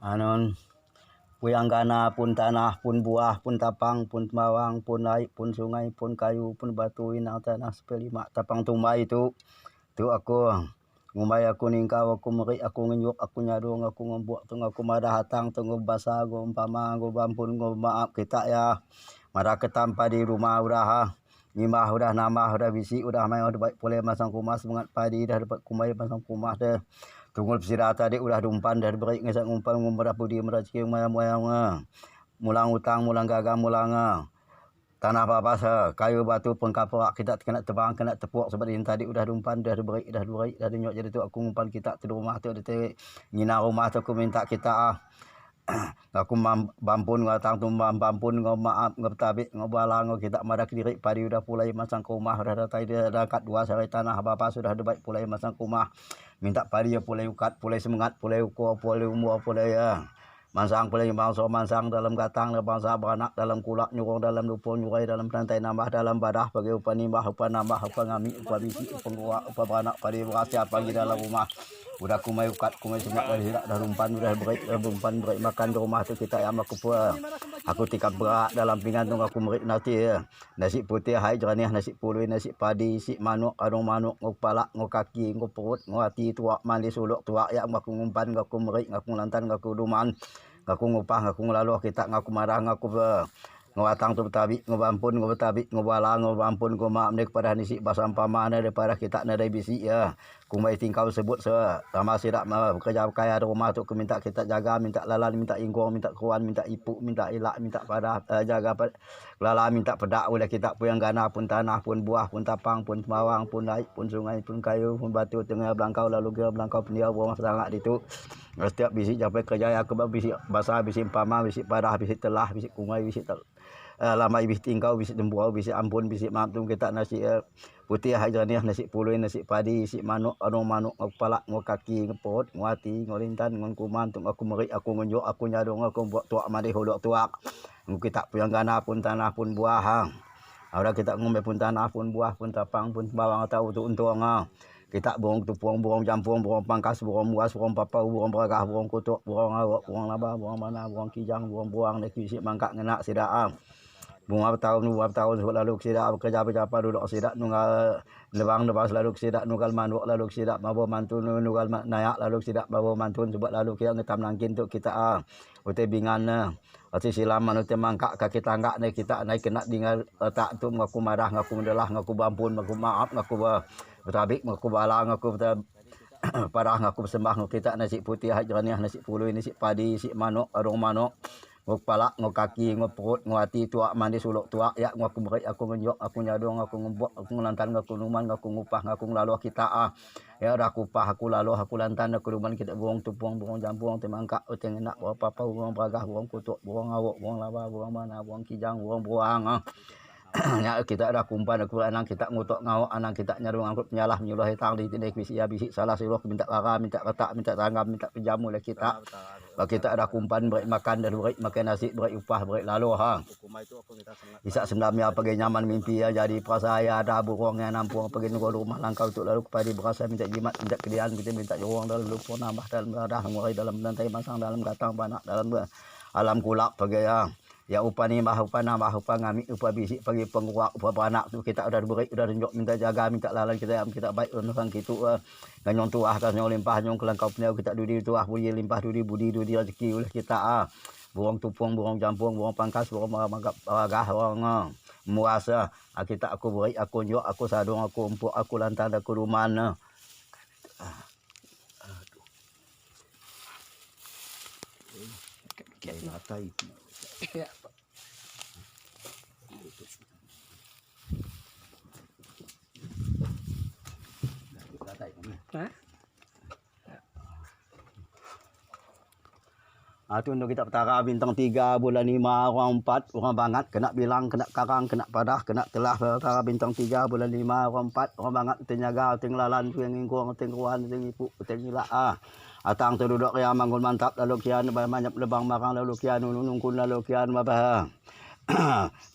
Anon puyanggana pun tanah pun buah pun tapang pun mawang pun air pun sungai pun kayu pun batu inang tanah sepelima tapang tumbai itu aku ngumbai aku ningkau aku meri aku ngenyuk aku nyadung aku ngembuk tung aku madah hatang tunggu basa go umpama go bampun go maaf kita ya mara ketampa di rumah udah nyimah udah nambah udah bisi udah main udah baik pulai masang kumas mengat padi dah dapat kumai masang kumas deh tunggu sira tadi udah dumpan dari berik ngesak ngumpan ngumrah budi meracik moyang mulang utang mulang gagang mulang tanah babas kayu batu pengkapok kita kena tebang kena tepuk sebab ini tadi udah dumpan dah berik dah nyok jadi tu aku ngumpan kita tu rumah tu dia ngina rumah tu aku minta kita aku bampun ngatang tu bampun ngau maaf ngau tabik ngau bala ngau kita madak diri padi udah pulai masang rumah udah datai dia dah kat dua sarai tanah bapa sudah ada baik pulai masang rumah minta padi ya pulai ukat pulai semangat pulai ukur pulai umur pulai ya mansang pulai bangsa mansang dalam gatang bangsa beranak dalam kulak nyurung dalam lupur nyurai dalam rantai nambah dalam badah bagi upah nimbah upah nambah upah ngami upah bisi upah nguak upah beranak padi berhasil pagi dalam rumah udah kumai ukat kumai semak dari hirak dah rumpan udah berik makan di rumah tu kita yang aku tikap berak dalam pinggan tu aku merik nanti ya. Nasi putih hai jernih nasi pului nasi padi si manuk adung manuk ngau kepala ngau kaki ngau perut ngau hati tuak mandi suluk tuak ya aku ngumpan aku merik aku lantan aku duman aku ngupah aku ngelaluh kita ngaku marah ngaku ngawatang tu betabi ngabampun ngabetabi ngabala ngabampun ngoma amne kepada nisi basam pamana daripada kita nadai bisi ya kumai tingkau sebut sama sidak bekerja kaya rumah tu minta kita jaga minta lalan minta ingkong minta kuan minta ipuk minta ilak minta pada jaga lala minta pedak oleh kita pun yang gana pun tanah pun buah pun tapang pun mawang pun air pun sungai pun kayu pun batu tengah belangkau lalu gear belangkau pendia buang sangat itu setiap bisi sampai kerja aku bisi basah bisi pama bisi padah bisi telah bisi kumai bisi lama ibis tingkau bisi dembuau bisi ampun bisi mamtum kita nasi putih hajaniah nasi pului nasi padi isi manuk adung manuk kepala ngau kaki ngepot nguati ngolintan ngkuman tung aku merik aku ngunjuk aku nyadung aku buat tuak mandi huluk tuak kita puyang gana pun tanah pun buah hang ada kita ngombe pun tanah pun buah pun tapang pun bawang tahu tu untung kita burung tupuang burung jampung burung pangkas burung muas burung papau burung beragah burung kutuk burung awak burung laba burung mana burung kijang burung buang nek isi mangkak ngenak sidaam bunga tahun lalu sidak bekerja berjapa duduk sidak nunggal lewang lepas lalu sidak nunggal manuk lalu sidak bawa mantun nunggal nayak lalu sidak bawa mantun sebab lalu kita ngetam nangkin tu kita utai bingan ati silaman utai mangkak kaki tangga ni kita naik kena tinggal tak tu ngaku marah ngaku mendelah ngaku bampun ngaku maaf ngaku bertabik ngaku bala ngaku parah ngaku sembah ngaku kita nasi putih hajraniah nasi pului nasi padi nasi manuk arung manuk ngau kepala, ngau kaki, ngau perut, ngau hati, tuak mandi suluk tuak ya ngaku merik, aku ngenyok, aku nyadong, aku ngembok, aku ngelantan, aku numan, aku ngupah, aku ngelaluh kita ya udah aku upah, aku laluh, aku lantan, aku numan kita burung tupuang, burung jampuang, temangkak, uteng enak, burung papa, burung beragah, burung kutuk, burung awak, burung laba, burung mana, burung kijang, burung buang ya kita ada kumpan aku anak kita ngutok ngawak anak kita nyarung angkut penyalah menyuluh hitang di tindak bisi ya bisi salah siluh minta lara minta retak minta tanggap minta penjamu lah kita kita ada kumpan berik makan dan berik makan nasi berik upah berik lalu bisa sebenarnya pergi nyaman mimpi ya jadi perasaya ada burung yang nampung pergi nunggu rumah langkau untuk lalu kepada berasa minta jimat minta kedian kita minta jorong dalam lupa nambah dalam radah mulai dalam lantai masang dalam gatang banak dalam alam kulak pergi ya upah ni mah upah nambah upah ngami upah bisik pergi penguak upah beranak tu kita udah berik udah tunjuk minta jaga minta lalan kita baik orang gitu nganyong tuah kan nyong limpah nyong kelangkau pneu kita dudi tuah budi limpah dudi rezeki oleh kita burung tupuang burung jampung burung pangkas burung magah burung muasa kita aku berik aku nyok aku sadung aku empuk aku lantan aku ruman kayak mata itu ya. Itu untuk kita petara bintang 3 bulan 5 orang 4 orang bangat kena bilang kena karang kena padah kena telah petara bintang 3 bulan 5 orang 4 orang bangat tenyaga tenglalan tu yang ingkong tengruan tengipuk tengilak atang tu duduk ya mangun mantap lalu kian banyak lebang marang lalu kian nungkun lalu kian babah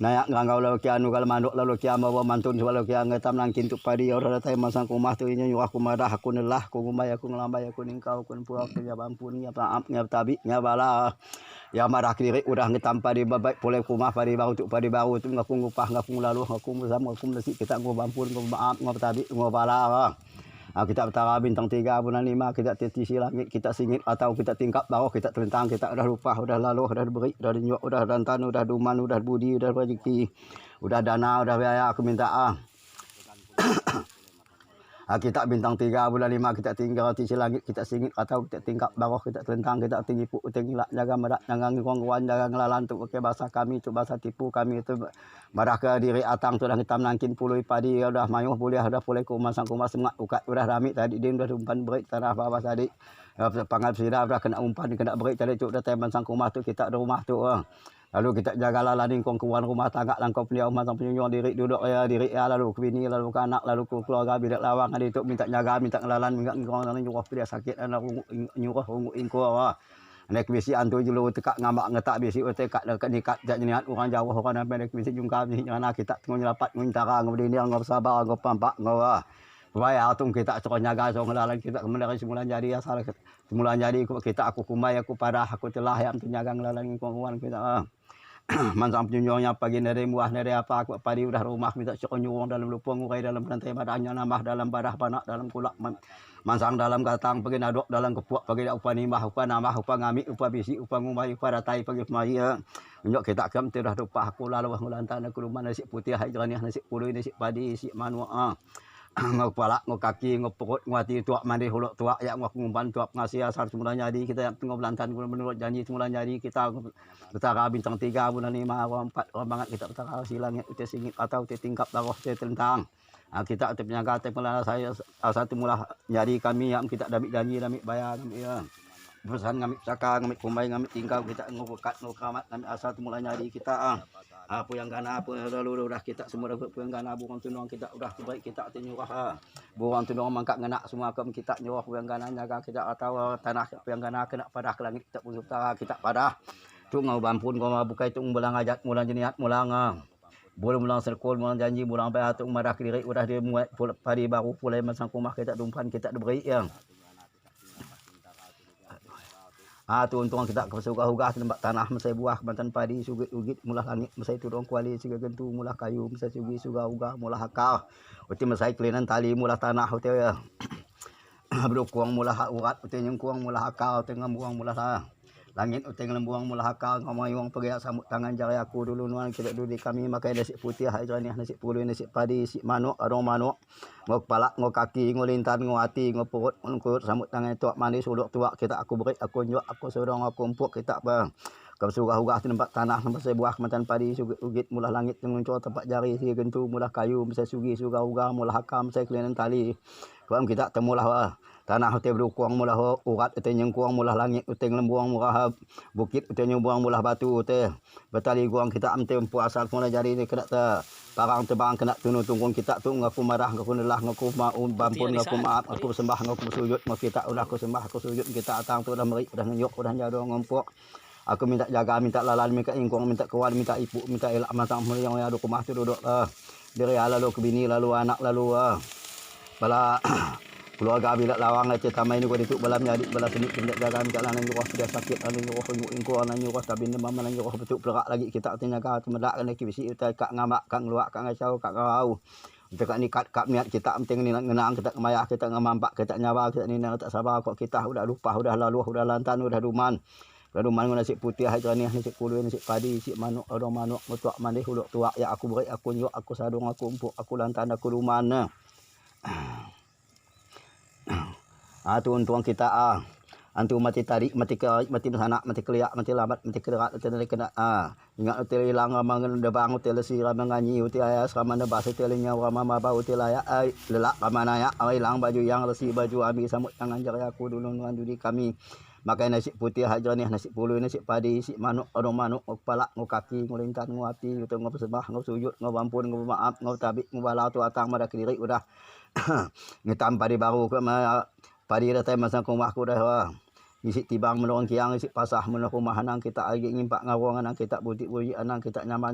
nayak ngangau lalu kianu kal manduk lalu kiama wa mantun lalu kiang ngetam nangkin tu padi ora tai masang kumah tu inyo aku madah aku nelah aku ngumai aku ngelambai aku ningkau aku puak aku ya bampun ya maaf ya tabi ya bala ya marah kiri udah ngetam padi baik boleh kumah padi baru tu padi baru tu ngaku ngupah ngaku lalu aku musam aku nasi kita ngobampun ngomaaf ngotabi ngobala. Kita betara bintang 3 bulan 5 kita titisi langit kita singit atau kita tingkap bawah kita telentang kita udah lupa udah lalu udah beri udah nyok udah rantan udah duman udah budi udah rezeki udah dana udah biaya aku minta kita bintang 3 bulan 5 kita tinggal tisi langit kita singit atau kita tingkap bawah kita telentang kita tinggi pu tinggi jaga merak jaga ngikuan jaga ngelalan tu pakai bahasa kami tu bahasa tipu kami itu marah ke diri atang tu dah hitam nangkin pului padi udah mayuh boleh udah boleh kumasang kumas semak ukat udah rami tadi dia udah umpan berik tanah bawah tadi pangal sida udah kena umpan kena berik tadi tu udah teman sang kumas tu kita ada rumah tu lalu kita jaga lalan kong kuan rumah tangga langkau peliau masang penyunyong diri duduk ya diri ya lalu ke bini lalu ke anak lalu ke keluarga bidak lawang ada itu minta jaga minta ngelalan minta ngong nyuruh dia sakit anak nyuruh ingko nek bisi antu julu tekak ngambak ngetak bisi tekak dekat nikat jak niat orang jauh orang sampai nek bisi jungkam ni anak kita tengok nyelapat ngintara ngobdini ngop sabar ngop pampak ngwa supaya atung kita cok nyaga cok ngelalan kita kemudian semula jadi asal semula jadi kita aku kumai aku parah aku celah yang penyaga ngelalan ngkuan kita mansang penyunyongnya pagi dari buah dari apa aku padi udah rumah minta cok nyuwong dalam lupung urai dalam rantai badannya nambah dalam badah panak dalam kulak mansang dalam katang pagi nadok dalam kepuak pagi upah nimah upah nambah upah ngamik upah bisi upah ngumai upah ratai pagi semai ya nyok kita kem tidak upah aku lalu ngulantan aku rumah nasi putih hai jernih nasi pului nasi padi nasi manua ngok pala ngok kaki ngok perut ngati tuak mandi huluk tuak ya ngok ngumpan tuak ngasih asal semula jadi kita yang tengok belantan menurut janji semula jadi kita betara bintang 3 bulan 5 orang 4 orang banget kita betara silang uti singit atau uti tingkap bawah uti telentang kita uti penyaga uti pelana saya satu mula jadi kami yang kita dabik janji dabik bayar ya pesan ngamik saka ngamik kumbai ngamik tingkau kita ngokat ngokamat ngamik asal mula jadi kita apa yang gana apa lalu udah kita semua dapat yang gana buang tunong kita udah baik kita nyurah buang tunong mangkak ngena semua kem kita nyurah yang gana jaga kita atau tanah yang gana kena padah ke langit kita pusuk kita padah tu ngau bampun kau bukai tu mulang ajak mulang jeniat mulang boleh mulang serkul mulang janji mulang bayar tu marah diri udah dia muat padi baru pulai masang kumah kita dumpan kita diberi yang tu untung kita kesuka-suka tempat tanah mesai buah mantan padi sugit ugit mulah langit mesai tudong kuali siga gentu mulah kayu mesai sugi suga-uga mulah hakal uti mesai kelinan tali mulah tanah uti ya berkuang mulah urat uti nyengkuang mulah hakal uti ngambuang mulah langit uti ngelembuang mulah hakal ngamai wong pergi sambut tangan jari aku dulu nuan kita dulu di kami makai nasi putih hai jernih nasi pului nasi padi si manuk adong manuk ngok palak ngok kaki ngolintan ngoati ngopurut ngurut sambut tangan tuak manis uluk tuak kita aku beri aku nyok aku sedong aku empuk kita bang kau surah-urah tempat tanah tempat saya buah mantan padi sugit ugit mulah langit nguncur tempat jari si gentu mulah kayu mesai sugi surah-urah mulah hakam mesai kelinan tali kau kita temulah tanah utai berukung mulah urat utai nyengkuang mulah langit utai lembuang mulah bukit utai nyembuang mulah batu utai betali guang kita amte puasa mula jadi ni kena parang tebang kena tunu tunggung kita tu ngaku marah ngaku lelah ngaku mau bampun ngaku maaf aku sembah ngaku sujud ngaku kita udah aku sembah aku sujud kita atang tu udah meri udah nyok udah jado ngompok aku minta jaga minta lalan minta ingkong minta kawan minta ibu minta elak matang mulai yang ada rumah tu duduk dari lalu ke bini lalu anak lalu bala keluarga bila lawang aja tamai ni ko ditu balam jadi bala seni tindak jaga minta lanan nyuruh sudah sakit lanan nyuruh ingko lanan nyuruh tapi mama lanan nyuruh betul perak lagi kita tinyaga temedak kan ki bisi utai kak ngamak kak ngeluak kak ngacau kak ngau untuk kak nikat kak niat kita penting ni ngenang kita kemayah kita ngamampak kita nyawa kita ni tak sabar kok kita udah lupa udah lalu udah lantan udah duman nasi putih hai jernih nasi pului nasi padi nasi manuk odong manuk mutuak mandih huluk tuak ya aku beri aku nyok aku sadung aku empuk aku lantan aku duman tu untung kita antu mati tarik mati sana mati keliak mati lambat mati kederat uti kena ingat uti hilang mangan debang uti lesi ramang nganyi uti aya sama nebas uti lenya rama ba uti layak lelak kamana ya hilang baju yang lesi baju ami samut tangan jari aku dulu nuan judi kami makai nasi putih hajarnih nasi pului nasi padi si manuk odong manuk kepala ngau kaki ngulintan nguati uti ngau sembah ngau sujud ngau bampun ngau maaf ngau tabik ngau balau tu atang mada kiri udah ngetam padi baru ke padi dah tai masang kumah aku dah Isi tibang menurun kiang isi pasah menurun rumah anang kita agi ngimpak ngawang anang kita butik anang kita nyamar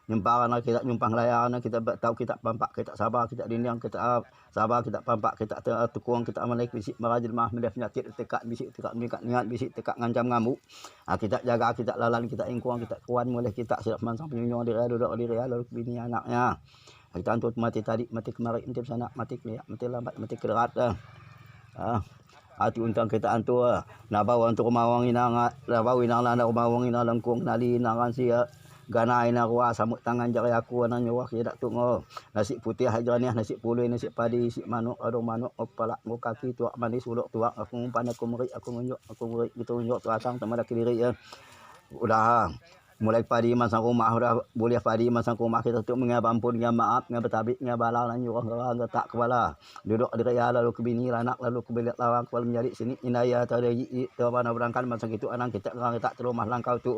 nyumpang anang kita nyumpang layar anang kita tahu kita pampak kita sabar kita diniang kita sabar kita pampak kita tukung kita menaik bisik merajil mah mendah penyakit tekak bisik tekak mengikat niat bisik tekak ngancam ngamuk. Kita jaga kita lalan kita ingkuang kita kuan mulai kita siap mansang penyunyong diri duduk diri lalu bini anaknya. Kita antut mati tadi mati kemarin intip sana mati kliak mati lambat mati kerat hati untang kita antu nabaw antu kumawang inang nabaw inang lana kumawang inang langkung nali inangan siya gana ina kuwa samut tangan jari aku anang nyawak ya dak tungo nasi putih hajraniah nasi puluh nasi padi nasi manuk adong manuk kepala ngo kaki tuak manis uluk tuak aku ngumpan aku meri aku ngunjuk aku meri gitu ngunjuk tuasang sama dak diri ya udah mulai padi masang rumah udah boleh padi masang rumah kita tu mengabampun ngam maaf ngam betabik ngam balal lan nyurah garang tak kepala duduk di raya lalu ke bini anak lalu ke bilik lawang kepala menjadi sini inaya tadi tu mana berangkat masang itu anak kita garang tak terumah langkau tu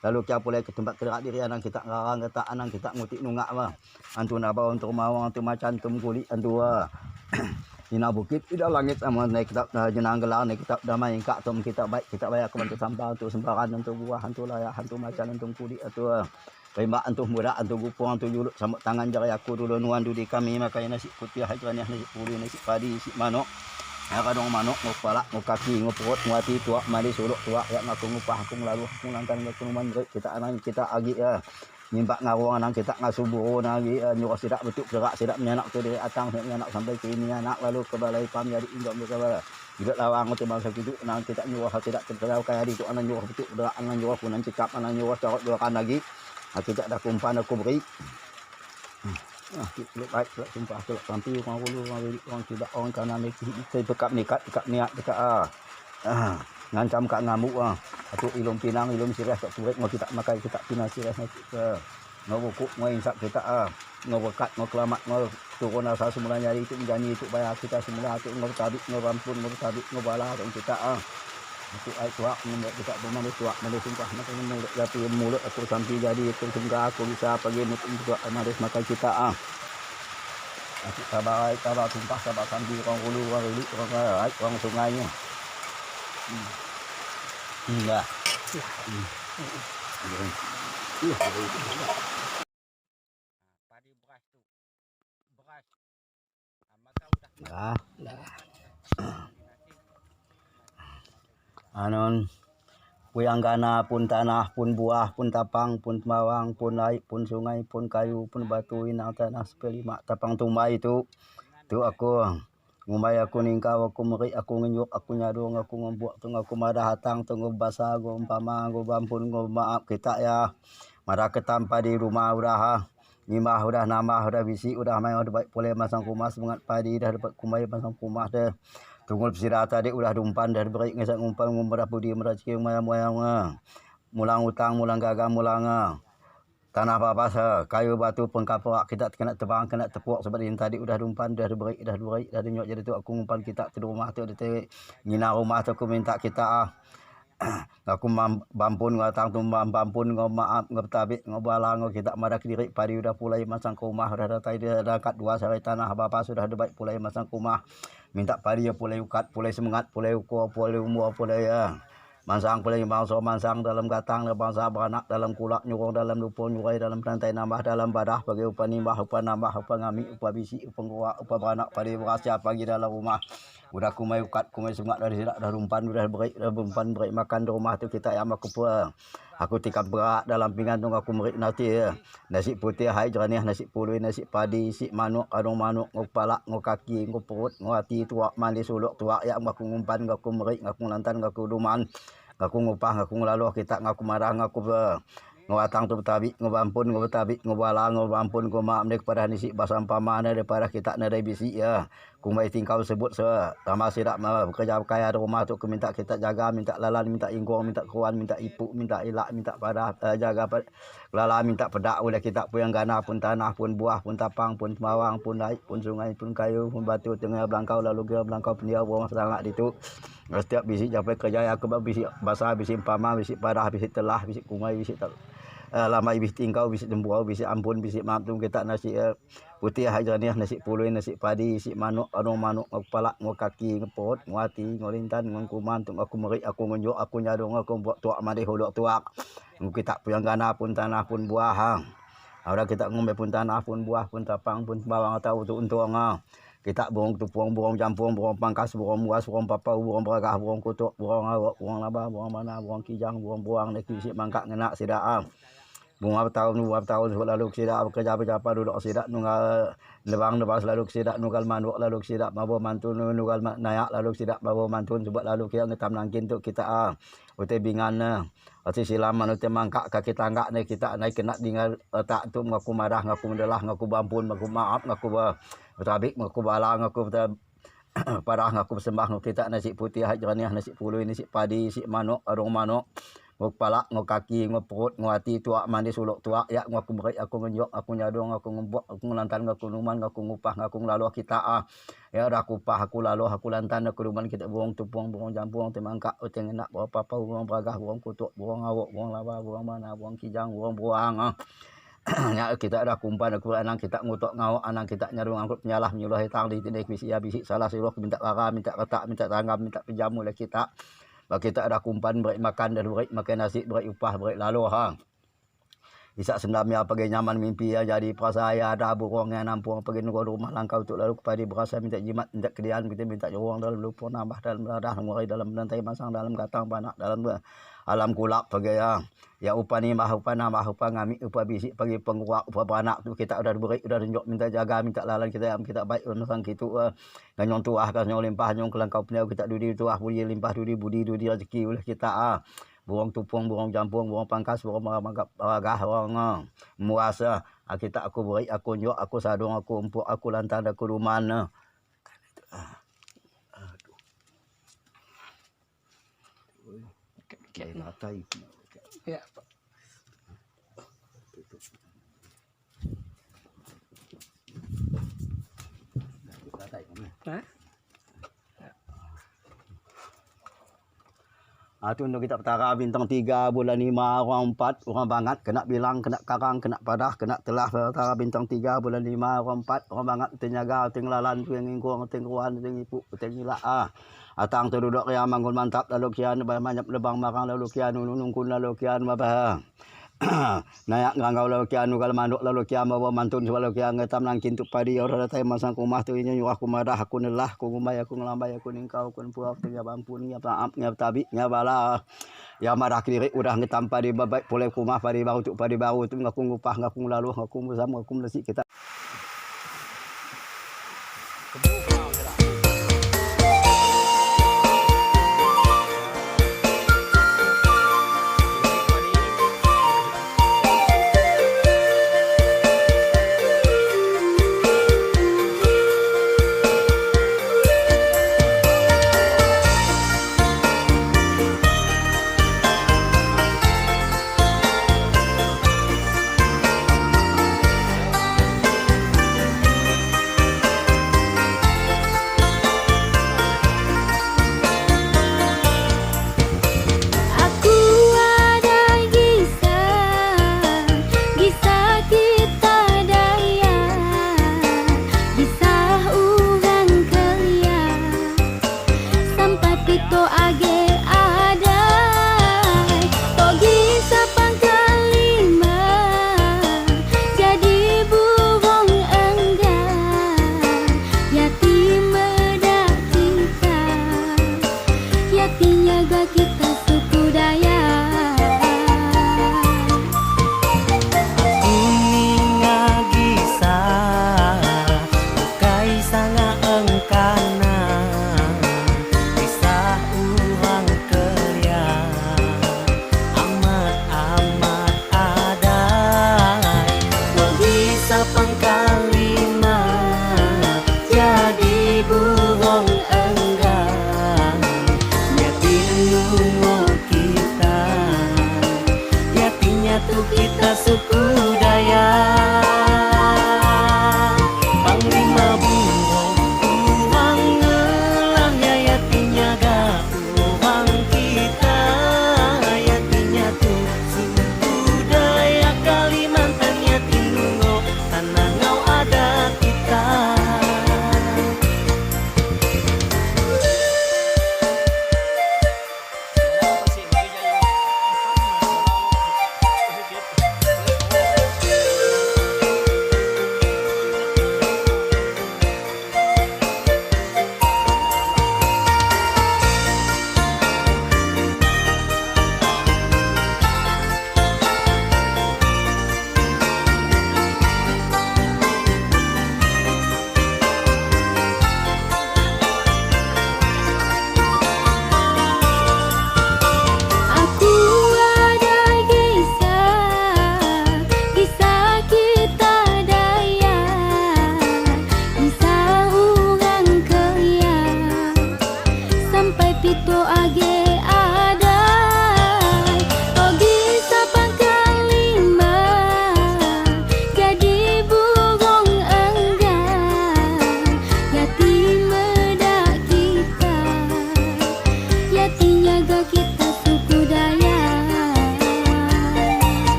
lalu kita pulai ke tempat kerak diri anak kita garang tak anak kita ngutik nungak mah antu nabau untuk mawang antu macan antu kulit antu ina bukit ida langit sama naik kitab jenang gelar naik kitab damai kak tom kita baik kita bayar ke bantu sampah untuk sembaran untuk buah untuk layak untuk macan untuk kulit atau Pembak antuh muda antuh gupung antuh juluk sambut tangan jari aku dulu nuan di kami makai nasi putih hajraniah nasi puli nasi padi nasi manok kadang manok ngopala ngokaki ngopot ngati tuak mali suluk tuak ya ngaku ngupah aku lalu aku lantan ngaku numan kita anak kita agi ya nimbak ngawang anak kita ngasubur lagi nyuruh sidak betul gerak sidak menyanak tu dari atang menyanak sampai ke ini anak lalu ke balai pam jadi indok mereka juga lawang tu bangsa itu anak kita nyuruh tidak tertahu kayak itu anak nyuruh betul gerak anak nyuruh punan cekap anak nyuruh corot doakan lagi kita dah kumpan aku beri kita baik sumpah tu sampai orang tidak orang kanan ni kita bekap nikat niat dekat ngancam kak ngamuk atau ilum pinang ilum sirah kat turek mau kita makai kita pinang sirah ke ngobukuk mau insap kita ngobekat mau kelamat mau turun asal semula nyari itu menjani itu bayar kita semula itu ngotabik ngobampun ngotabik ngobala untuk kita itu ai tuak membuat kita bermanis tuak manis sumpah makan mulut tapi mulut aku sampai jadi itu sehingga aku bisa pergi untuk juga manis makan kita aku sabar sumpah sabar sambil orang hulu orang sungainya enggak padi beras tu beras maka udah anon Puyanggana pun tanah pun buah pun tapang pun mawang pun air pun sungai pun kayu pun batu inang tanah sepelima tapang tumbai itu aku ngumbai aku ningkau aku meri aku ngenyuk aku nyadung aku ngebuat tu aku madah hatang tu ngebasa go umpama go bampun go maaf kita ya marah ketampa di rumah udah nimah udah nambah udah bisi udah main udah baik boleh masang rumah semangat padi dah dapat kumai masang rumah dah tunggu pesirah tadi udah dumpan dah berik ngesak ngumpan ngumrah budi meracik moyang mulang utang mulang gagang mulang tanah papas kayu batu pengkaprak kita kena tebang kena tepuk sebab ini tadi udah dumpan dah berik dah nyok jadi tu aku ngumpan kita di rumah tu ada ngina rumah tu aku minta kita aku bampun ngatang tu bampun maaf ngetabik ngobala kita madak diri padi udah pulai masang ke rumah udah datai dia dekat dua sarai tanah bapa sudah ada baik pulai masang ke rumah minta padi ya pulai ukat pulai semangat pulai ukur pulai umur pulai mansang pulai bangsa mansang dalam gatang bangsa beranak dalam kulak nyurung dalam lupa nyurai dalam rantai nambah dalam badah bagi upah nimbah upah nambah upah ngami upah bisi upah kuak upah beranak padi berasya pagi dalam rumah udah kumai ukat kumai semangat dari sidak dah rumpan udah berik makan di rumah tu kita yang aku puang aku tikap berak dalam pinggan tu aku merik nanti nasi putih hai jernih nasi puluh nasi padi nasi manuk adong manuk ngopala ngokaki ngopurut ngati tuak mandi suluk tuak ya aku ngumpan aku merik aku lantan aku duman aku ngupah aku ngelaluh kita ngaku marah ngaku ngawatang tu betabik ngobampun ngobetabik ngobala ngobampun ngoma amdek pada nisi basam pamana daripada kita nadai bisi ya kumai tingkau sebut tambah sidak bekerja kaya di rumah tu aku minta kita jaga minta lalan minta ingkong minta kuan minta ipuk minta ilak minta pada jaga lala minta pedak oleh kita Puyanggana pun tanah pun buah pun tapang pun mawang pun air pun sungai pun kayu pun batu tengah belangkau lalu gear belangkau pendia buang sangat itu setiap bisi sampai kerja aku bisi basah bisi pama bisi padah bisi telah bisi kumai bisi tak lama ibih tingkau bisi dembuau bisi ampun bisi maaf tu kita nasi putih hajaniah nasi puluh nasi padi si manuk anu manuk kepala ngo kaki ngepot nguati ngolintan ngkuman tung aku meri aku ngunjuk aku nyadong aku buat tuak mari hodok tuak kita puyang gana pun tanah pun buah hang. Ada kita ngombe pun tanah pun buah pun tapang pun bawang tahu tu untuk kita burung tupuang burung campur burung pangkas burung muas burung papau burung beragah burung kutuk burung awak burung labah burung mana burung kijang burung buang neki si mangkak ngena sidaang bunga tahun lalu sidak bekerja berjapa duduk sidak nunggal lebang lepas lalu sidak nunggal manduk lalu sidak mabo mantun nunggal nayak lalu sidak mabo mantun sebab lalu kita ngetam nangkin tu kita utai bingan ati silaman utai mangkak kaki tangga ni kita naik kena tinggal tak tu ngaku marah ngaku mendelah ngaku bampun ngaku maaf ngaku betabik ngaku bala ngaku parah ngaku sembah ngaku kita nasi putih hajraniah nasi puluh nasi padi nasi manuk arung manuk ngok palak ngok kaki ngok perut ngok hati tuak mandi suluk tuak ya ngaku berik aku menjok aku nyadong aku ngembok aku ngelantan ngaku numan ngaku ngupah ngaku ngelalu kita ya dah aku upah aku lalu aku lantan aku numan kita burung tupuang burung jampung temangkak uteng enak berapa apa burung beragah burung kutuk burung awak burung laba burung mana burung kijang burung buang ya kita ada kumpan aku anak kita ngutok ngawak anak kita nyarung angkut penyalah menyuluh hitang di tindak bisi ya bisi salah siluh minta kara minta retak minta tanggap minta pinjam oleh kita bak kita ada kumpan beri makan dan beri makan nasi beri upah beri lalu bisa sendamnya pergi nyaman mimpi ya jadi perasaya ada burung yang nampung pergi nunggu rumah langkau untuk lalu kepada berasa minta jimat minta kedian kita minta ruang dalam lupa nambah dalam beradah mulai dalam lantai masang dalam gatang panak dalam alam kulak pergi ya upah ni mah upah nama upah ngami upah bisik pergi penguak upah beranak tu kita udah beri udah tunjuk minta jaga minta lalan kita baik urusan gitu nganyong tuah nganyong limpah nyong kelangkau pneu kita dudi tuah budi limpah dudi rezeki oleh kita burung tupuang burung jampung burung pangkas burung maragah burung muasa kita aku beri aku nyok aku sadung aku empuk aku lantan aku ruman kayak latai ya Pak. Tu untuk kita petara bintang 3 bulan 5 orang 4 orang bangat kena bilang kena karang kena padah kena telah petara bintang 3 bulan 5 orang 4 orang bangat tenyaga tenggelalan tu yang ngingkuang tengruan tengipu tengila atang tu duduk yang mangun mantap lalu kian banyak lebang marang lalu kian nungkun lalu kian mabah nayak ngangau lalu kian nugal manduk lalu kian bawa mantun lalu kian ngetam nangkin tu padi orang datang masang kumah tu ini aku marah aku nelah aku ngumbai aku ngelambai aku ningkau aku puak tu ya bampun ya maaf ya tabi ya bala ya marah kiri udah ngetam padi baik boleh kumah padi baru tu padi baru tu ngaku ngupah ngaku lalu ngaku bersama ngaku melesi kita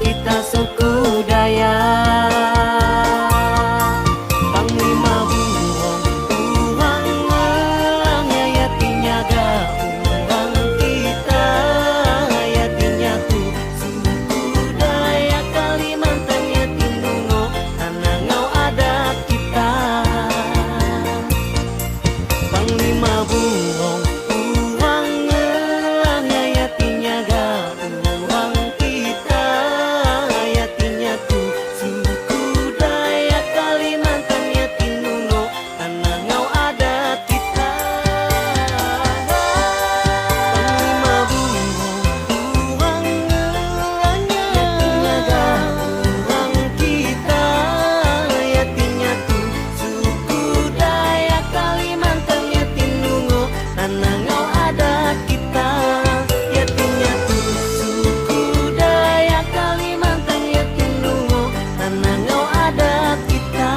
kita suku Dayak. Panglima buhong uang ngelang yatinya ga uang kita, yatinya ku suku Dayak Kalimantan yatim nungo tanangau adat kita. Panglima buhong uang ngelang yatinya ga uang kita, yatinya ku suku Dayak Kalimantan yatim nungo tanangau adat kita. Panglima buhong uang ngelang yatinya ga uang kita, yatinya ku suku Dayak Kalimantan yatim nungo tanangau adat kita. Yatimnya ku suku Dayak Kalimantan yatim nungo tanangau adat kita.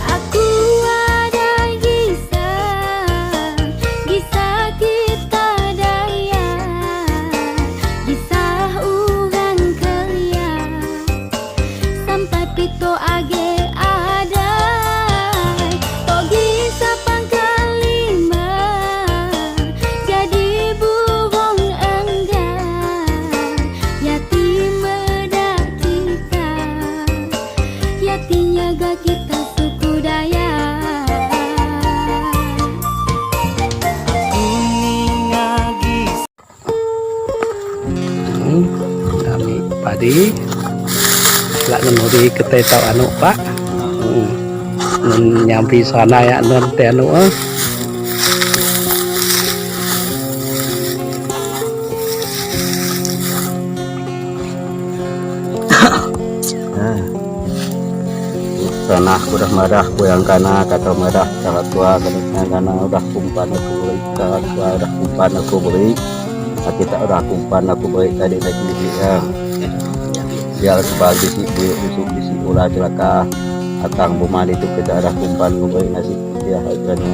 Aku ada kisah, kisah kita Dayak, kisah urang Kelia, sampai pito age ada, togi sapang kalima, jadi burung enggan, yatim bedak kita, yatimnya ga kita suku Dayak. Kuning ngagis Kami padi lak nemu di ketai tau anu pak nyampi sana ya non te anu tanah udah marah yang kana kata marah cara tua yang kana udah kumpan aku beri cara tua udah kumpan aku beri kita udah kumpan aku beri tadi lagi dia biar sebagai si bisi ulah celaka atang buman itu kita ada kumpan beri nasi dia harganya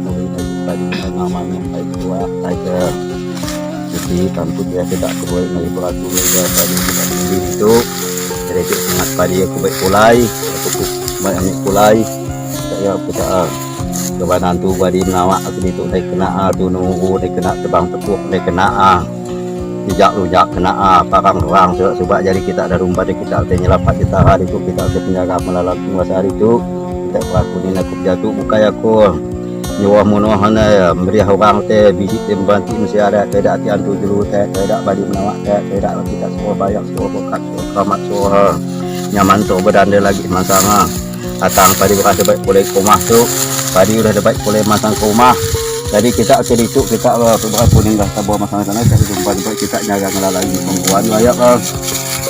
beri nasi tadi namanya baik tua aja jadi tanpa dia tidak keboi nasi beratu dia tadi kita beli itu jadi sangat padi aku baik pulai aku banyak pulai saya kita kebanan tu badi nawak aku itu naik kena tu nunggu naik kena tebang tepuk naik kena jejak rujak kena parang-parang sebab jadi kita ada rumah di kita ada nyelapat kita hari itu kita ada penjaga melalat masa hari itu kita pelakuin aku jatuh muka aku nyawa monohan meriah orang teh bisik tembanti mesti ada tidak hati antu dulu teh tidak badi menawak teh tidak kita semua banyak semua bokat semua kamat semua nyaman tu beranda lagi masang atang padi berasa baik boleh komah tu padi udah baik boleh masang komah jadi kita akan itu kita berkuning dah tabur masang sana kita jumpa juga kita jaga ngelalagi pembuat layak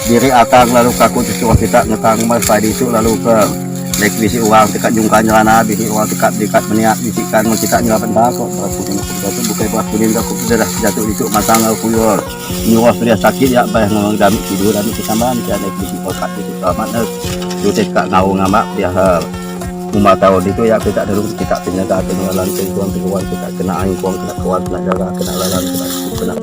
diri atang lalu kaku itu kita ngetang mas padi itu lalu ke naik bisi uang dekat jungkan celana bisi uang dekat meniak bisikan kita nyelapan takut berkuning itu bukan berkuning aku sudah jatuh itu masang aku yur nyuruh dia sakit ya bayang ngomong dami tidur dami kita man dia naik bisi kokat itu selamat itu dekat ngau ngamak dia rumah tahun itu ya kita dulu kita penjaga kenalan kehidupan kita kena angin kena kuat kena jaga kena lalan kena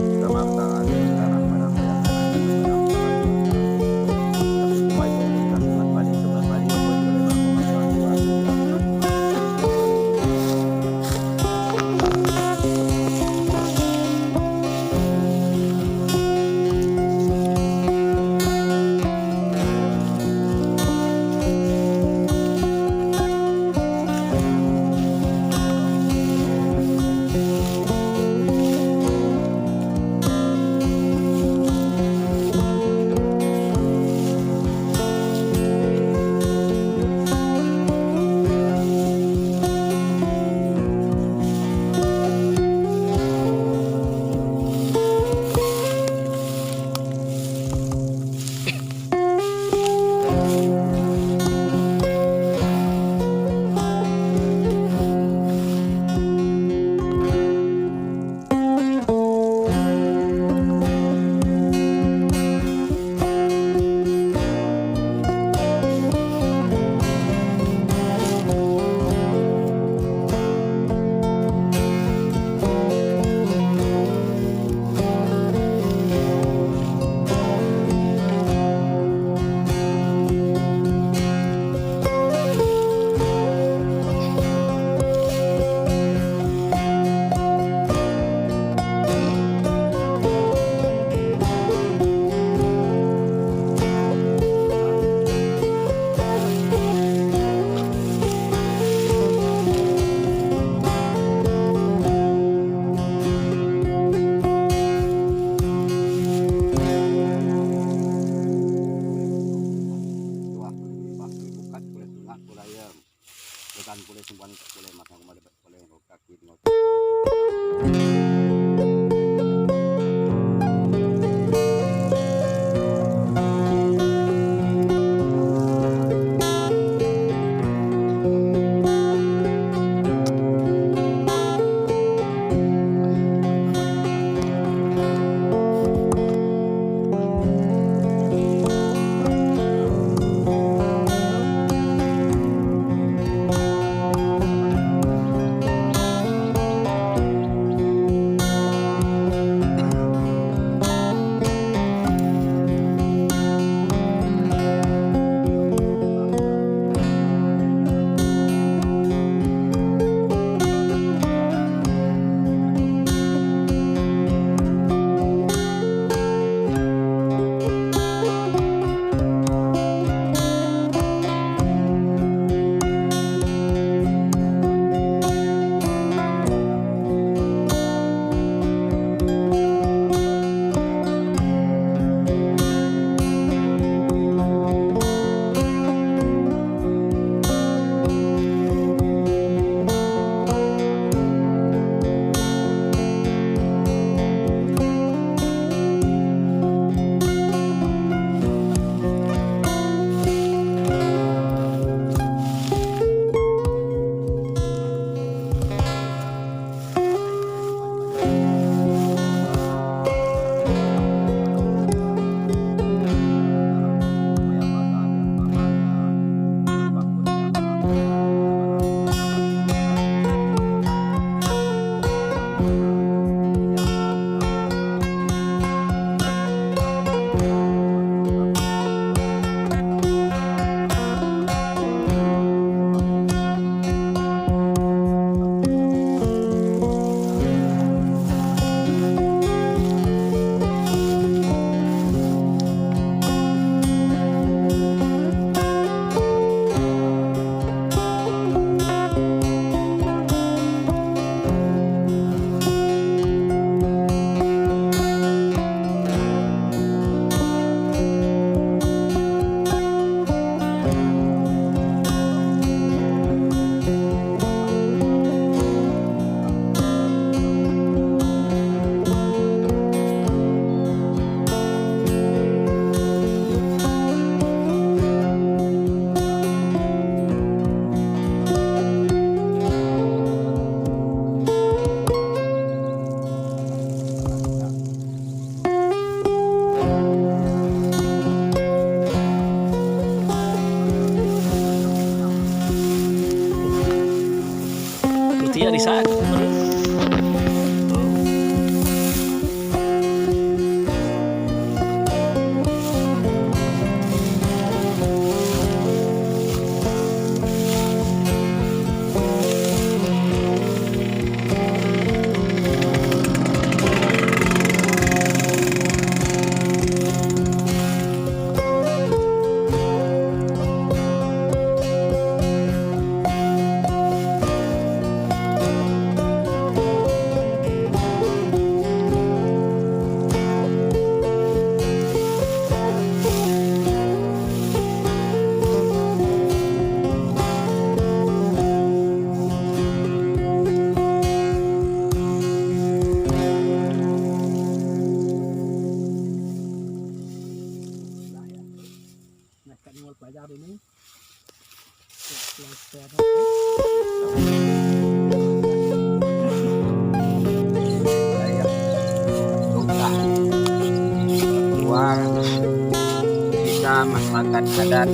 kita masyarakat adat,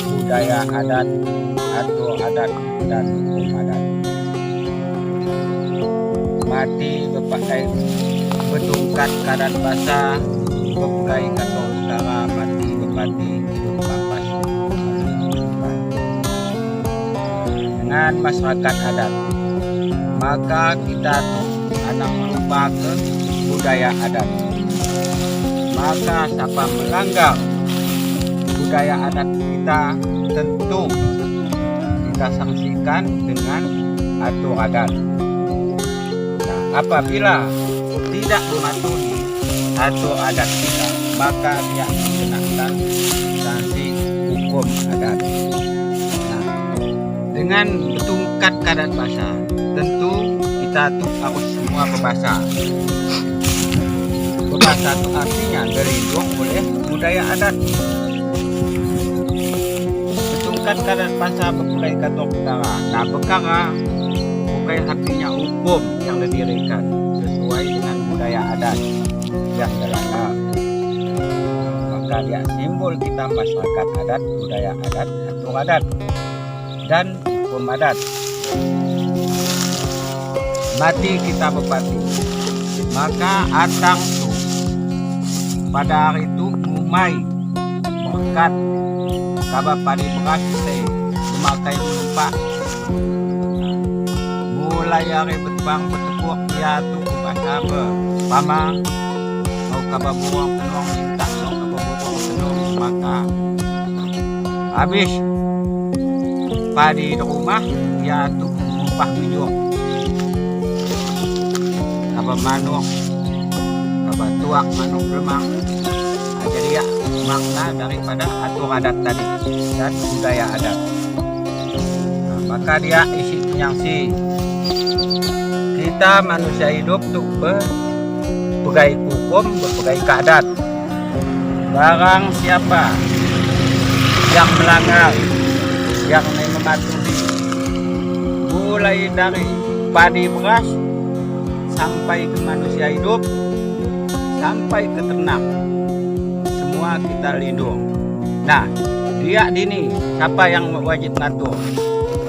budaya adat, atur adat dan hukum adat. Mati berpakai betungkat kadan basa, berpakai kata utara, mati berpati hidup pampas. Dengan masyarakat adat, maka kita tuh anak merubah ke budaya adat. Maka siapa melanggar budaya adat kita, tentu kita sanksikan dengan atur adat. Nah, apabila tidak mematuhi atur adat kita, maka dia dikenakan sanksi hukum adat. Nah, dengan betungkat kadat bahasa, tentu kita tuh harus semua berbahasa. Berbahasa itu artinya terlindung oleh budaya adat. Betungkat kadat bahasa berpulai kata perkara. Nah, perkara bukan artinya hukum yang didirikan sesuai dengan budaya adat yang dilanggar. Maka dia simbol kita masyarakat adat, budaya adat, atur adat, dan hukum adat. Mati kita bupati, maka atang tu pada hari itu mumai berkat kabar padi beras teh memakai numpak mulai hari betbang bertepuk dia tu bahasa apa pama mau kabar buang penuang minta mau kabar buang penuang maka habis padi di rumah dia tu upah minyak kabar manuk kabar tuak manuk remang. Jadi ya makna daripada atur adat tadi dan budaya adat. Nah, maka dia isi penyangsi kita manusia hidup tuh berbagai hukum, berbagai keadat. Barang siapa yang melanggar, yang mematuhi, mulai dari padi beras sampai ke manusia hidup, sampai ke ternak, semua kita lindung. Nah, dia dini siapa yang wajib ngatur?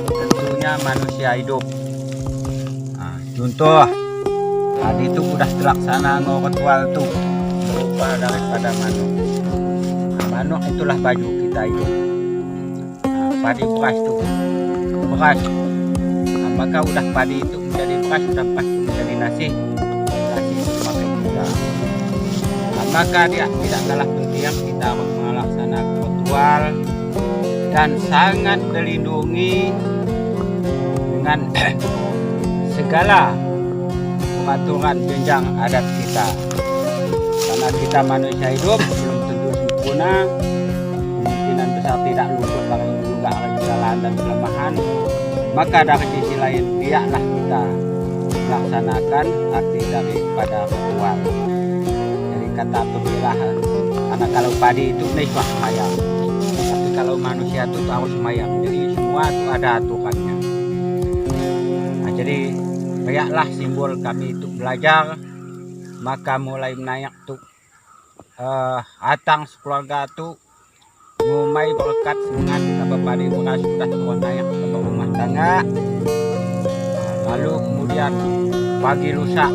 Tentunya manusia hidup. Nah, contoh tadi itu udah terlaksana ngoretual tuh berupa daripada manuk. Nah, manuk itulah baju kita hidup. Nah, padi beras tuh beras. Nah, maka udah padi itu menjadi beras, sudah pasti menjadi nasi. Nasi semakin mudah. Nah, maka dia tidak kalah penting kita harus melaksanakan ritual dan sangat melindungi dengan segala pengaturan jenjang adat kita. Karena kita manusia hidup belum tentu sempurna, kemungkinan besar tidak luput dari juga kesalahan dan kelemahan. Maka dari sisi lain biarlah kita melaksanakan arti daripada ritual. Jadi kata pemilahan, karena kalau padi itu nisbah semayang, tapi kalau manusia itu harus semayang. Jadi semua itu ada aturannya. Nah, jadi biarlah simbol kami itu belajar. Maka mulai menaik tuh atang sekeluarga tuh mulai berkat semangat kabar padi beras sudah turun naik ke rumah tangga. Lalu kemudian pagi lusa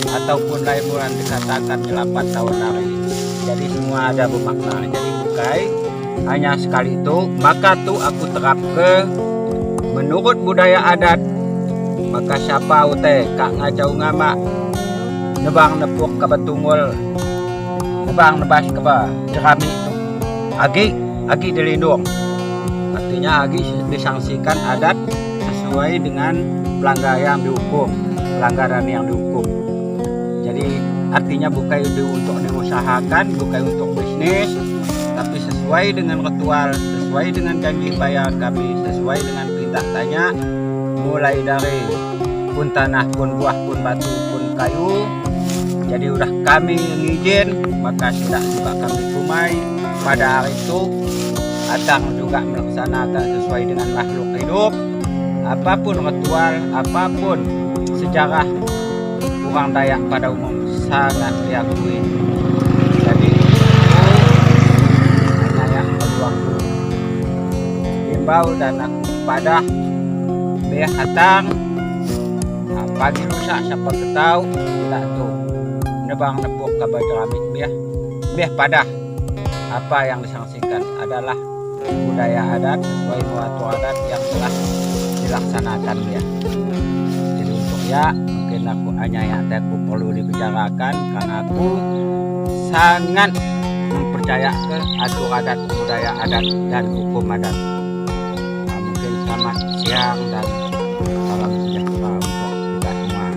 ataupun lain bulan dikatakan 8 tahun hari. Jadi semua ada bermakna. Jadi bukan hanya sekali itu. Maka tuh aku terap ke menurut budaya adat. Maka siapa ute kak ngacau ngamak nebang nepuk ke betungul nebang nebas ke jerami itu agi dilindung. Artinya agi disangsikan adat sesuai dengan pelanggaran yang dihukum. Jadi artinya bukan untuk diusahakan, bukan untuk bisnis, tapi sesuai dengan ritual, sesuai dengan janji bayar kami, sesuai dengan perintah tanya, mulai dari pun tanah, pun buah, pun batu, pun kayu. Jadi udah kami ngizin, maka sudah juga kami tumai pada hari itu. Atang juga melaksanakan sesuai dengan makhluk hidup. Apapun ritual, apapun sejarah orang Dayak pada umum sangat diakui. Jadi bau dan aku padah beh hatang pagi lusa siapa ketau tidak tuh nebang nepuk kabar keramik beh padah. Apa yang disangsikan adalah budaya adat sesuai muatu adat yang telah dilaksanakan ya. Jadi untuk ya mungkin aku hanya yang aku perlu dibicarakan karena aku sangat mempercaya ke atur adat, budaya adat dan hukum adat. Nah, mungkin selamat siang dan salam sejahtera untuk kita semua.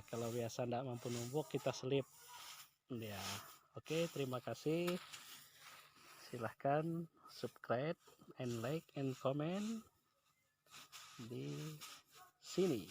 kalau biasa tidak mampu numbuk kita selip ya. Oke, terima kasih. Silahkan subscribe and like and comment di sini.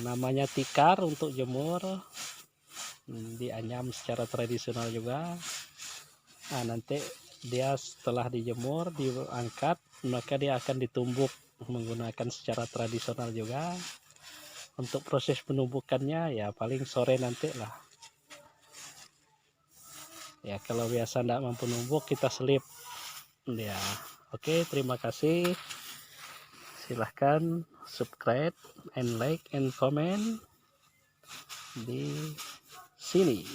Namanya tikar untuk jemur, dianyam secara tradisional juga. Nah, nanti dia setelah dijemur diangkat, maka dia akan ditumbuk menggunakan secara tradisional juga. Untuk proses penumbukannya ya paling sore nanti lah ya. Kalau biasa tidak mampu numbuk kita selip ya. Oke, terima kasih. Silahkan subscribe and like and comment di sini.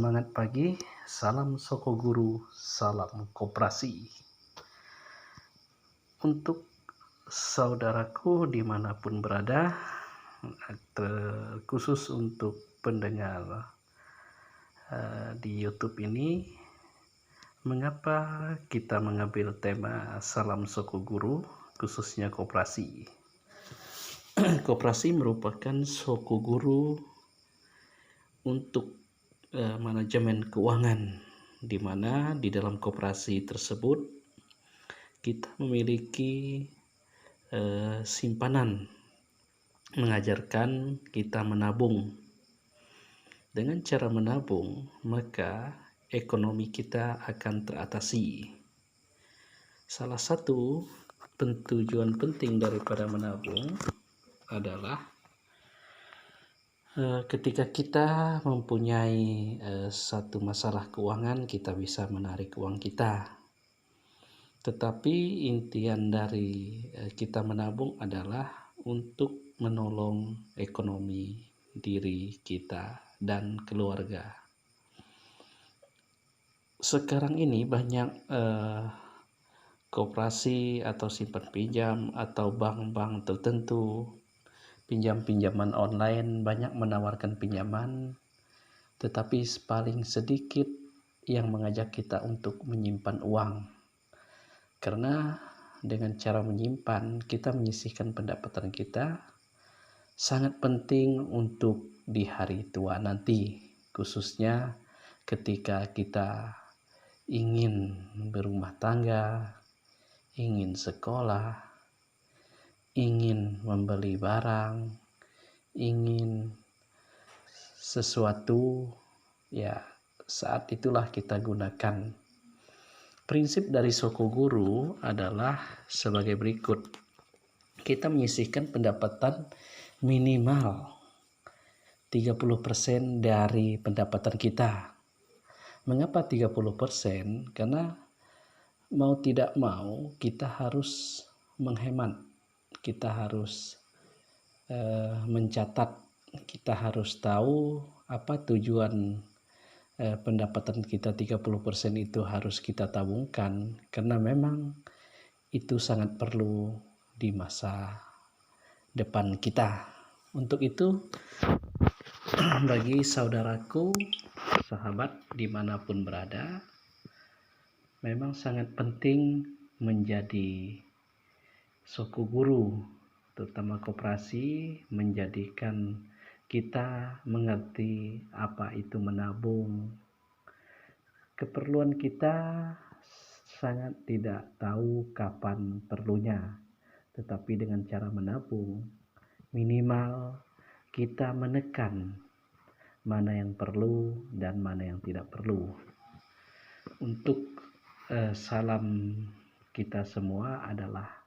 Semangat pagi, salam Soko Guru, salam koperasi. Untuk saudaraku dimanapun berada, terkhusus untuk pendengar di YouTube ini, mengapa kita mengambil tema salam Soko Guru, khususnya koperasi? Koperasi merupakan Soko Guru untuk manajemen keuangan, di mana di dalam koperasi tersebut kita memiliki simpanan, mengajarkan kita menabung. Dengan cara menabung, maka ekonomi kita akan teratasi. Salah satu tujuan penting daripada menabung adalah ketika kita mempunyai satu masalah keuangan, kita bisa menarik uang kita. Tetapi intian dari kita menabung adalah untuk menolong ekonomi diri kita dan keluarga. Sekarang ini banyak koperasi atau simpan pinjam atau bank-bank tertentu, pinjaman online banyak menawarkan pinjaman, tetapi paling sedikit yang mengajak kita untuk menyimpan uang. Karena dengan cara menyimpan, kita menyisihkan pendapatan kita, sangat penting untuk di hari tua nanti, khususnya ketika kita ingin berumah tangga, ingin sekolah, ingin membeli barang, ingin sesuatu, ya saat itulah kita gunakan. Prinsip dari Soko Guru adalah sebagai berikut. Kita menyisihkan pendapatan minimal 30% dari pendapatan kita. Mengapa 30%? Karena mau tidak mau kita harus menghemat. Kita harus mencatat, kita harus tahu apa tujuan pendapatan kita 30% itu harus kita tabungkan, karena memang itu sangat perlu di masa depan kita. Untuk itu, bagi saudaraku, sahabat dimanapun berada, memang sangat penting menjadi Soko Guru, terutama koperasi, menjadikan kita mengerti apa itu menabung. Keperluan kita sangat tidak tahu kapan perlunya, tetapi dengan cara menabung, minimal kita menekan mana yang perlu dan mana yang tidak perlu. Untuk salam kita semua adalah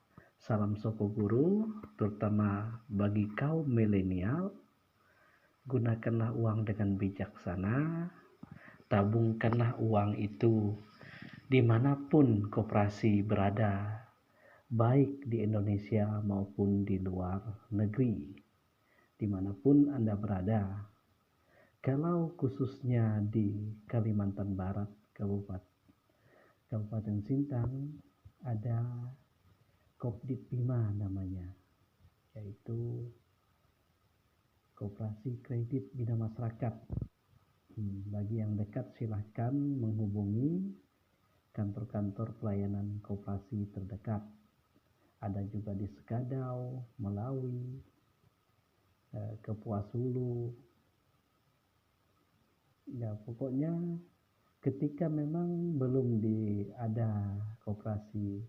salam Soko Guru, terutama bagi kaum milenial. Gunakanlah uang dengan bijaksana, tabungkanlah uang itu dimanapun koperasi berada, baik di Indonesia maupun di luar negeri, dimanapun Anda berada. Kalau khususnya di Kalimantan Barat, Kabupaten Sintang, ada Kopdit Bima namanya, yaitu Koperasi Kredit Bina Masyarakat. Bagi yang dekat silahkan menghubungi kantor-kantor pelayanan koperasi terdekat. Ada juga di Sekadau, Melawi, Kapuas Hulu. Ya pokoknya ketika memang belum ada koperasi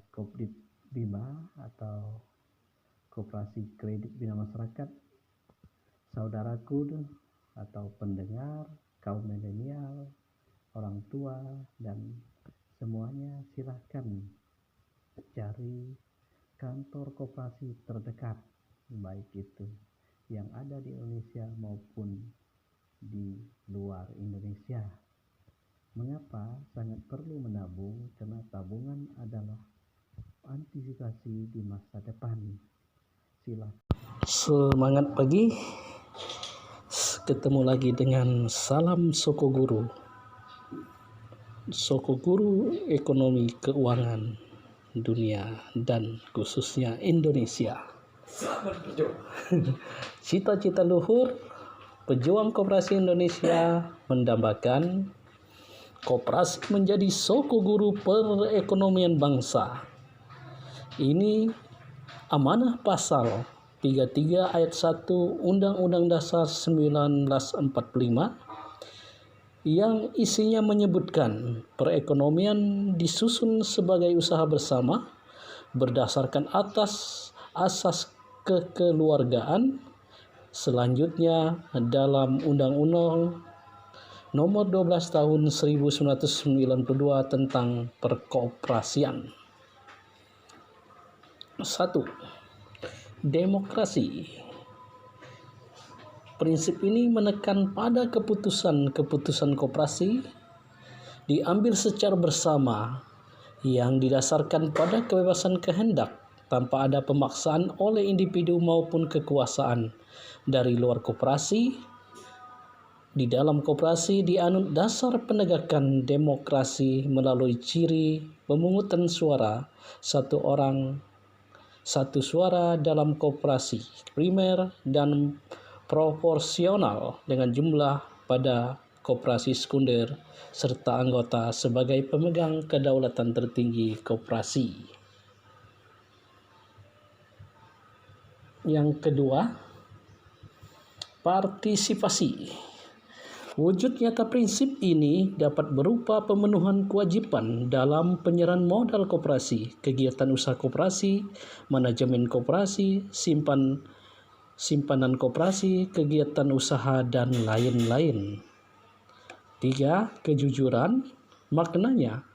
Kopdit Bima atau Koperasi Kredit Bina Masyarakat, saudaraku atau pendengar, kaum milenial, orang tua, dan semuanya silahkan cari kantor koperasi terdekat, baik itu yang ada di Indonesia maupun di luar Indonesia. Mengapa sangat perlu menabung? Karena tabungan adalah antisipasi di masa depan. Silakan. Semangat pagi. ketemu lagi dengan Salam Sokoguru. Sokoguru ekonomi keuangan dunia dan khususnya Indonesia. Cita-cita luhur pejuang koperasi Indonesia mendambakan koperasi menjadi Sokoguru perekonomian bangsa. Ini amanah pasal 33 ayat 1 Undang-Undang Dasar 1945 yang isinya menyebutkan perekonomian disusun sebagai usaha bersama berdasarkan atas asas kekeluargaan. Selanjutnya dalam Undang-Undang Nomor 12 Tahun 1992 tentang perkoperasian. 1. Demokrasi. Prinsip ini menekan pada keputusan-keputusan koperasi diambil secara bersama yang didasarkan pada kebebasan kehendak tanpa ada pemaksaan oleh individu maupun kekuasaan dari luar koperasi. Di dalam koperasi dianut dasar penegakan demokrasi melalui ciri pemungutan suara satu orang satu suara dalam koperasi primer dan proporsional dengan jumlah pada koperasi sekunder serta anggota sebagai pemegang kedaulatan tertinggi koperasi. Yang kedua, partisipasi. Wujud nyata prinsip ini dapat berupa pemenuhan kewajiban dalam penyerahan modal koperasi, kegiatan usaha koperasi, manajemen koperasi, simpanan koperasi, kegiatan usaha, dan lain-lain. 3. Kejujuran. Maknanya,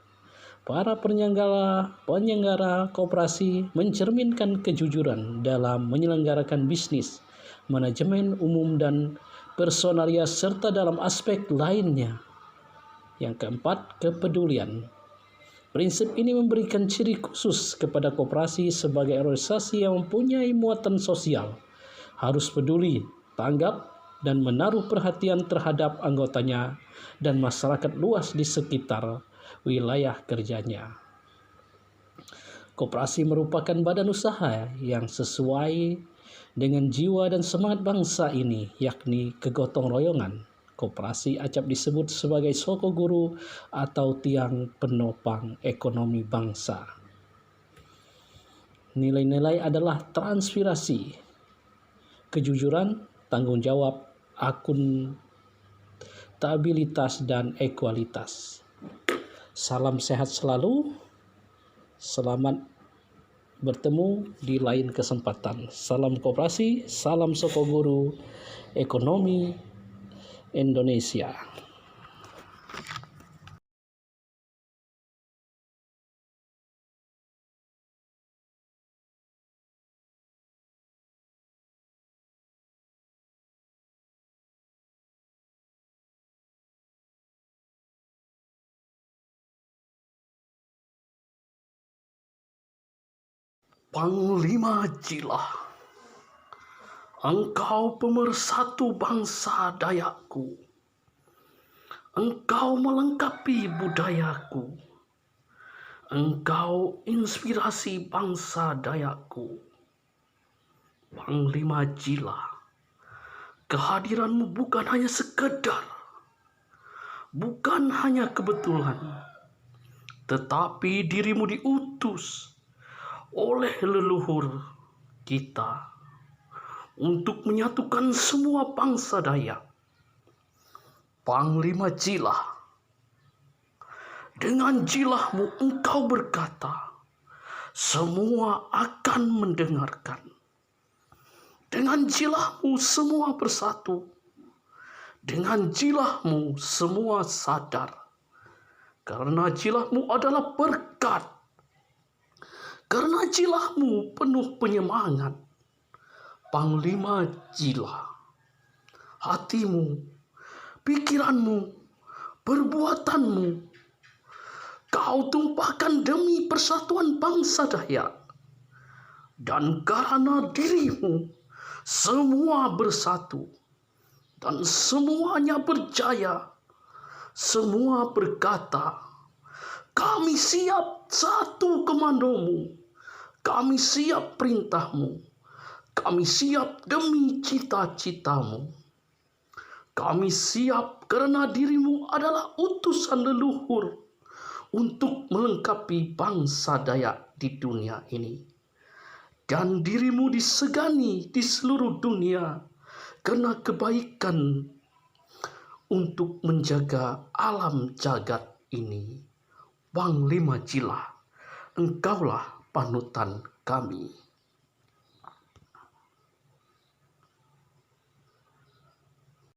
para penyelenggara koperasi mencerminkan kejujuran dalam menyelenggarakan bisnis, manajemen umum, dan personalia serta dalam aspek lainnya. Yang keempat, kepedulian. Prinsip ini memberikan ciri khusus kepada koperasi sebagai organisasi yang mempunyai muatan sosial, harus peduli, tanggap, dan menaruh perhatian terhadap anggotanya dan masyarakat luas di sekitar wilayah kerjanya. Koperasi merupakan badan usaha yang sesuai dengan jiwa dan semangat bangsa ini, yakni kegotong royongan. Koperasi acap disebut sebagai Sokoguru atau tiang penopang ekonomi bangsa. Nilai-nilai adalah transparansi, kejujuran, tanggung jawab, akuntabilitas, dan ekualitas. Salam sehat selalu. Selamat bertemu di lain kesempatan. Salam koperasi, salam Sokoguru ekonomi Indonesia. Panglima Jilah, engkau pemersatu bangsa Dayakku, engkau melengkapi budayaku, engkau inspirasi bangsa Dayakku. Panglima Jilah, kehadiranmu bukan hanya sekedar, bukan hanya kebetulan, tetapi dirimu diutus oleh leluhur kita untuk menyatukan semua bangsa Dayak. Panglima Jilah, dengan jilahmu engkau berkata, semua akan mendengarkan. Dengan jilahmu semua bersatu. Dengan jilahmu semua sadar. Karena jilahmu adalah berkat. Karena jilahmu penuh penyemangat. Panglima Jilah, hatimu, pikiranmu, perbuatanmu, kau tumpahkan demi persatuan bangsa Dayak. Dan karena dirimu semua bersatu. dan semuanya berjaya. Semua berkata, kami siap satu komandomu, kami siap perintahmu, kami siap demi cita-citamu. Kami siap karena dirimu adalah utusan leluhur untuk melengkapi bangsa Dayak di dunia ini. Dan dirimu disegani di seluruh dunia karena kebaikan untuk menjaga alam jagat ini. Wang Lima Jila, engkaulah panutan kami.